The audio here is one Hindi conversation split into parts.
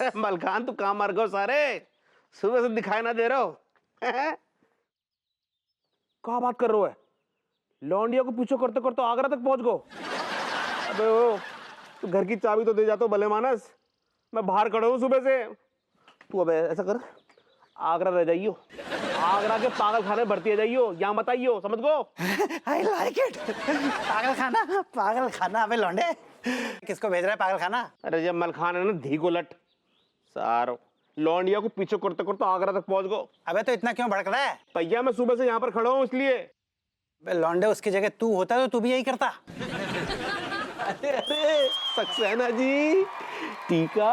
मलखान तू कहाँ मर गो सारे, सुबह से दिखाई ना दे रहे हो। क्या बात कर रहे हो है? लौंडिया को पीछे करते करते आगरा तक पहुंच गो। अबे ओ, तू घर की चाबी तो दे जाता भले मानस, मैं बाहर खड़ा हूँ सुबह से। तू अबे ऐसा कर, आगरा रह जाइयो, आगरा के पागल खाने भर्ती है जाइयो, यहाँ बताइयो, समझ गो। I like it। पागल खाना अबे लौंडे, किसको भेज रहा है पागल खाना? अरे जब मलखान है ना धी को लट सारो, लौंडिया को पीछे करते करते आगरा तक पहुंच गो। अबे तो इतना क्यों भड़क रहा है? भैया मैं सुबह से यहाँ पर खड़ा हूँ इसलिए। लौंडे उसकी जगह तू होता तो तू भी यही करता। अरे सक्सेना जी, टीका,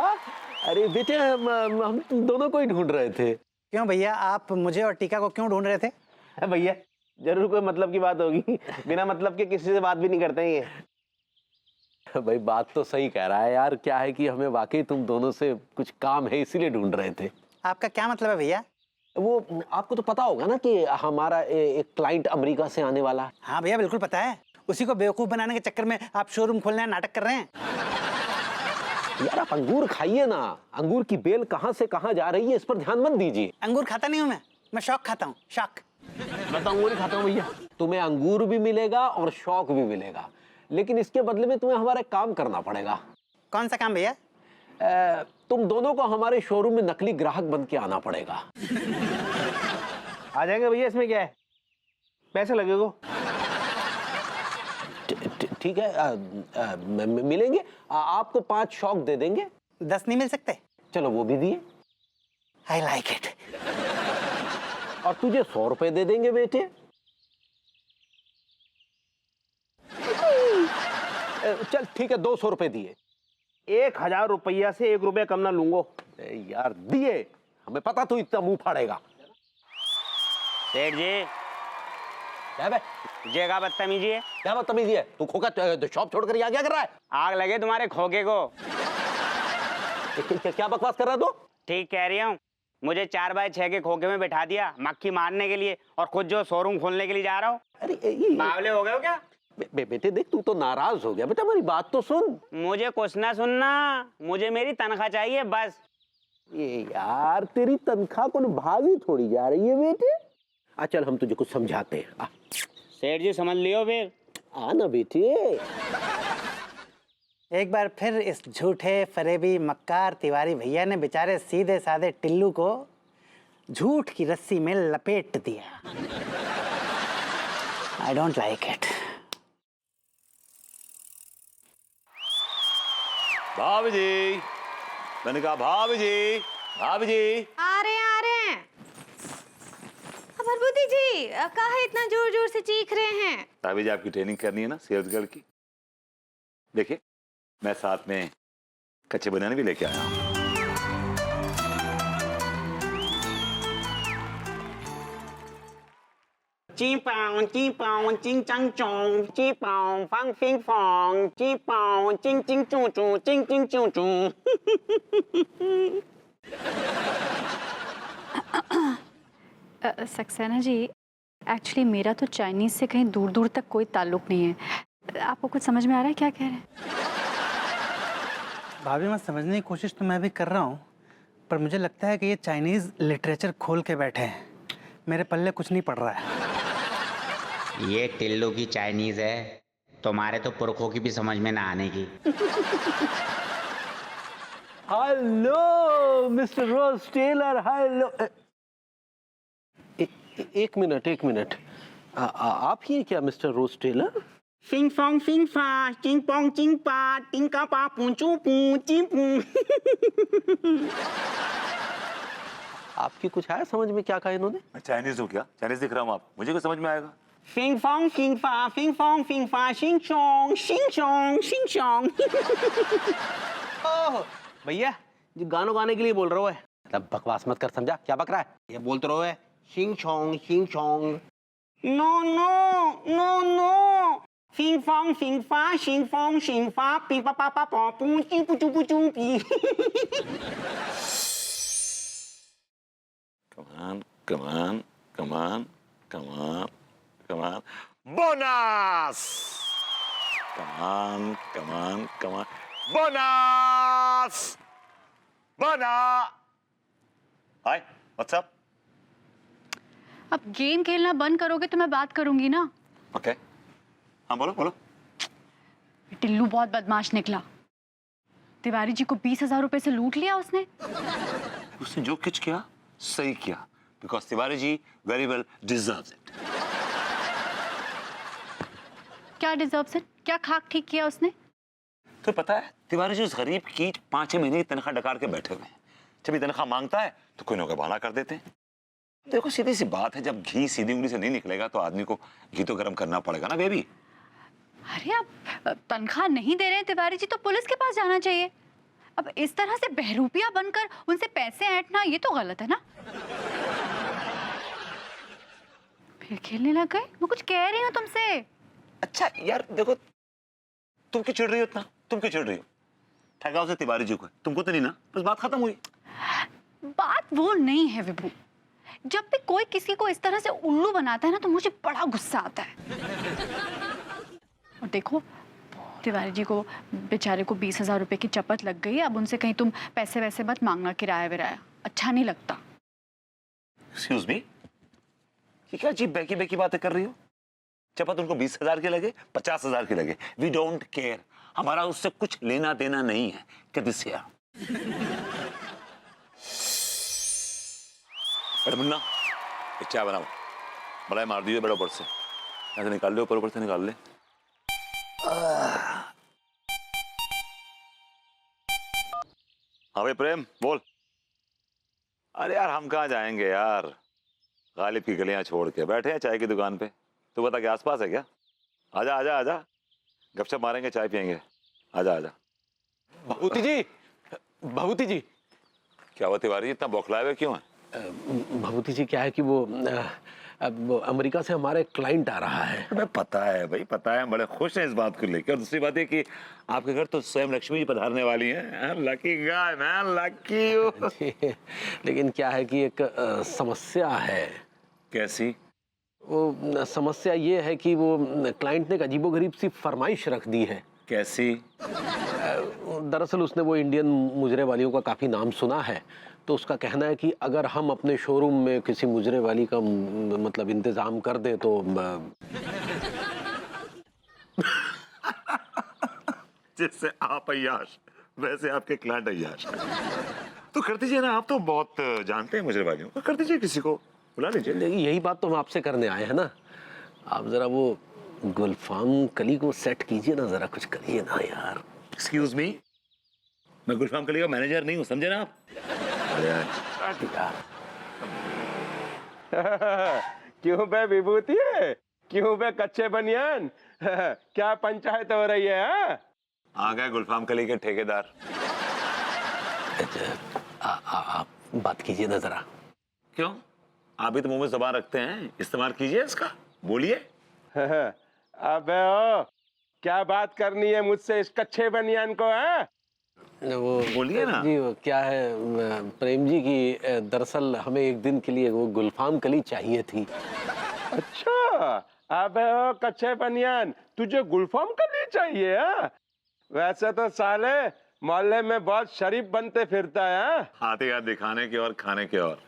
अरे बेटे हम तुम दोनों को ही ढूंढ रहे थे। क्यों भैया, आप मुझे और टीका को क्यों ढूंढ रहे थे? भैया जरूर कोई मतलब की बात होगी, बिना मतलब के किसी से बात भी नहीं करते हैं ये। भाई बात तो सही कह रहा है यार, क्या है कि हमें वाकई तुम दोनों से कुछ काम है इसीलिए ढूंढ रहे थे। आपका क्या मतलब है भैया? वो आपको तो पता होगा ना कि हमारा एक क्लाइंट अमेरिका से आने वाला है। हाँ भैया बिल्कुल पता है, उसी को बेवकूफ बनाने के चक्कर में आप शोरूम खोलने का नाटक कर रहे हैं। यार आप अंगूर खाइए ना, अंगूर की बेल कहाँ से कहाँ जा रही है इस पर ध्यान मत दीजिए। अंगूर खाता नहीं हूँ मैं शौक खाता हूँ, शौक। मैं तो अंगूर ही खाता हूँ भैया। तुम्हें अंगूर भी मिलेगा और शौक भी मिलेगा, लेकिन इसके बदले में तुम्हें हमारा काम करना पड़ेगा। कौन सा काम भैया? तुम दोनों को हमारे शोरूम में नकली ग्राहक बन के आना पड़ेगा। आ जाएंगे भैया, इसमें क्या है, पैसे लगेगा। ठीक है, मिलेंगे, आपको 5 शौक दे देंगे। 10 नहीं मिल सकते? चलो वो भी दिए। I like it। और तुझे 100 रुपए दे देंगे बेटे। चल ठीक है, 200 रुपए दिए। 1000 रुपया से 1 रुपया कम ना लूंगो। यार दिए, हमें पता तू इतना मुंह फाड़ेगा। सेठ जी, क्या बे? जगह बदतमीजी है। क्या बदतमीजी है? तू खोखा शॉप छोड़कर यहाँ क्या कर रहा है? आग लगे तुम्हारे खोखे को। क्या बकवास कर रहा है तू? ठीक कह रही हूँ, मुझे 4x6 के खोखे में बैठा दिया मक्खी मारने के लिए, और खुद जो शोरूम खोलने के लिए जा रहा हूँ। अरे बावले हो गए हो क्या? बेटे देख, तू तो नाराज हो गया। बेटा मेरी बात तो सुन। मुझे कुछ ना सुनना, मुझे मेरी तनख्वाह चाहिए बस। ये यार तेरी तनख्वाह को भागी थोड़ी जा रही है बेटे। चल हम तुझे कुछ समझाते हैं। सेठ जी समझ लियो फिर। ना बेटे। एक बार फिर इस झूठे फरेबी मक्कार तिवारी भैया ने बेचारे सीधे साधे टिल्लू को झूठ की रस्सी में लपेट दिया। I don't like it। भाभी जी, मैंने कहा भाभी जी, भाभी जी। आ रहे हैं। भरभूति जी, काहे इतना जोर जोर से चीख रहे हैं? भाभी जी आपकी ट्रेनिंग करनी है ना सेल्स गर्ल की। देखिए मैं साथ में कच्चे बनाने भी लेके आया हूँ। ची पाओ चिंग चंग चोंग, ची पाओ फंग फिंग फोंग, ची पाओ चिंग चिंग चू चू, चिंग चिंग चू चू। सक्सेना जी, एक्चुअली मेरा तो चाइनीज़ से कहीं दूर दूर तक कोई ताल्लुक नहीं है। आपको कुछ समझ में आ रहा है क्या कह रहे हैं? भाभी मैं समझने की कोशिश तो मैं भी कर रहा हूँ, पर मुझे लगता है कि ये चाइनीज़ लिटरेचर खोल के बैठे हैं, मेरे पल्ले कुछ नहीं पड़ रहा है। ये टिल्लू की चाइनीज है, तुम्हारे तो पुरखों की भी समझ में ना आने की। हेलो मिस्टर रोज टेलर, हेलो। एक मिनट, आप ही क्या मिस्टर रोज टेलर? फिंग फोंग फिंग फा, चिंग पोंग चिंग पा, टिंका पा पूंचू पू चिंग पू। आपकी कुछ है समझ में क्या कहा इन्होंने? मैं चाइनीज हूँ क्या? चाइनीज दिख रहा हूँ आप, मुझे कुछ समझ में आएगा? फिंग फोंग फिंग फा, फिंग फोंग फिंग फा, शिंग चोंग शिंग चोंग शिंग चोंग। ओह भैया जी, गानों गाने के लिए बोल रहा हूँ। मतलब बकवास मत कर, समझा? क्या बक रहा है? ये बोलते रहो है शिंग चोंग शिंग चोंग। नो नो नो नो, फिंग फा, शिंग फा, पी पा पा पा पा पू चिंग पू चू P. Come on, bonus! Come on, bonus! बना। हाय, व्हाट्सअप? अब गेम खेलना बंद करोगे तो मैं बात करूंगी ना। ओके, हाँ बोलो बोलो। टिल्लू बहुत बदमाश निकला। तिवारी जी को 20,000 रुपए से लूट लिया उसने। उसने जो कुछ किया सही किया, because Tiwari ji very well deserves it. क्या डिजर्व इट? क्या खाक ठीक किया उसने? तो पता है तिवारी जी उस गरीब की 5-6 महीने की तनख्वाह डकार के बैठे हुए हैं। जब ये तनख्वाह मांगता है तो कोई ना कोई बहाना कर देते हैं। देखो सीधी सी बात है, जब घी सीधी उंगली से नहीं निकलेगा तो आदमी को घी तो गर्म करना पड़ेगा ना बेबी। अरे आप तनख्वाह नहीं दे रहे हैं तिवारी जी तो पुलिस के पास जाना चाहिए। अब इस तरह से बहरूपिया बनकर उनसे पैसे ऐंठना ये तो गलत है ना। फिर खेलने लग गए। मैं कुछ कह रही हूँ तुमसे। अच्छा यार देखो, तुम क्यों चिढ़ रही हो इतना? तुम क्यों चिढ़ रही हो? ठगा उसे तिवारी जी को, तुमको तो नहीं ना। बस बात खत्म हुई। बात वो नहीं है विभू। जब भी कोई किसी को इस तरह से उल्लू बनाता है ना तो मुझे बड़ा गुस्सा आता है। और देखो तिवारी जी को बेचारे को 20,000 रुपए की चपत लग गई। अब उनसे कहीं तुम पैसे वैसे मत मांगना, किराया विराया। अच्छा नहीं लगता। एक्सक्यूज मी, ये क्या अजीब बेकी बेकी बातें कर रही हो? चपत उनको 20,000 की लगे 50,000 की लगे, वी डोंट केयर। हमारा उससे कुछ लेना देना नहीं है। क्या दिस हियर? अरे मुन्ना, एक चाय बनाओ। मलाई मार दीजिए बड़ा ऊपर से। ऐसे निकाल ले, ऊपर से निकाल ले। हाँ भाई प्रेम बोल। अरे यार हम कहाँ जाएंगे यार, गालिब की गलियां छोड़ के बैठे हैं चाय की दुकान पे। तू बता के आसपास है क्या? आजा आजा आजा, गपशप मारेंगे, चाय पियेंगे। आजा आजा। भभूति जी, भभूति जी। क्या हुआ तिवारी, इतना बौखलाए हुए क्यों है? भभूति जी क्या है कि वो अब अमेरिका से हमारा एक क्लाइंट आ रहा है। हमें पता है भाई, पता है। हम बड़े खुश हैं इस बात को लेकर। और दूसरी बात है कि आपके घर तो स्वयं लक्ष्मी जी पधारने वाली हैं। Lucky guy man, lucky you. लेकिन क्या है कि एक समस्या है। कैसी? वो समस्या ये है कि वो क्लाइंट ने एक अजीबोगरीब सी फरमाइश रख दी है। कैसी? दरअसल उसने वो इंडियन मुजरे वालियों का काफ़ी नाम सुना है, तो उसका कहना है कि अगर हम अपने शोरूम में किसी मुजरे वाली का मतलब इंतजाम कर दें तो जैसे आप अय्याश वैसे आपके क्लाइंट अय्याश। तो कर दीजिए ना, आप तो बहुत जानते हैं मुजरे वालियों को। कर दीजिए, किसी को बुला लीजिए। लेकिन यही बात तो हम आपसे करने आए हैं ना। आप जरा वो गुलफाम कली को सेट कीजिए ना, जरा कुछ करिए ना यार। एक्सक्यूज मी, मैं गुलफाम कली का मैनेजर नहीं हूँ, समझे ना आप? क्यों बे विभूति है? क्यों बे कच्चे बनियान? क्या पंचायत हो रही है? हाँ? आ गए गुलफाम कली के ठेकेदार। आप बात कीजिए ना जरा। क्यों? आप भी तो मुंह में जबान रखते हैं, इस्तेमाल कीजिए इसका, बोलिए। अबे ओ, क्या बात करनी है मुझसे इस कच्चे बनियान को? है वो बोलिए ना। जी, वो क्या है प्रेम जी की, दरअसल हमें एक दिन के लिए वो गुलफाम कली चाहिए थी। अच्छा, अबे ओ कच्चे बनियान, तुझे गुलफाम कली चाहिए? हाँ? वैसे तो साले मोहल्ले में बहुत शरीफ बनते फिरता है। हाथी हाथ दिखाने के और खाने के और।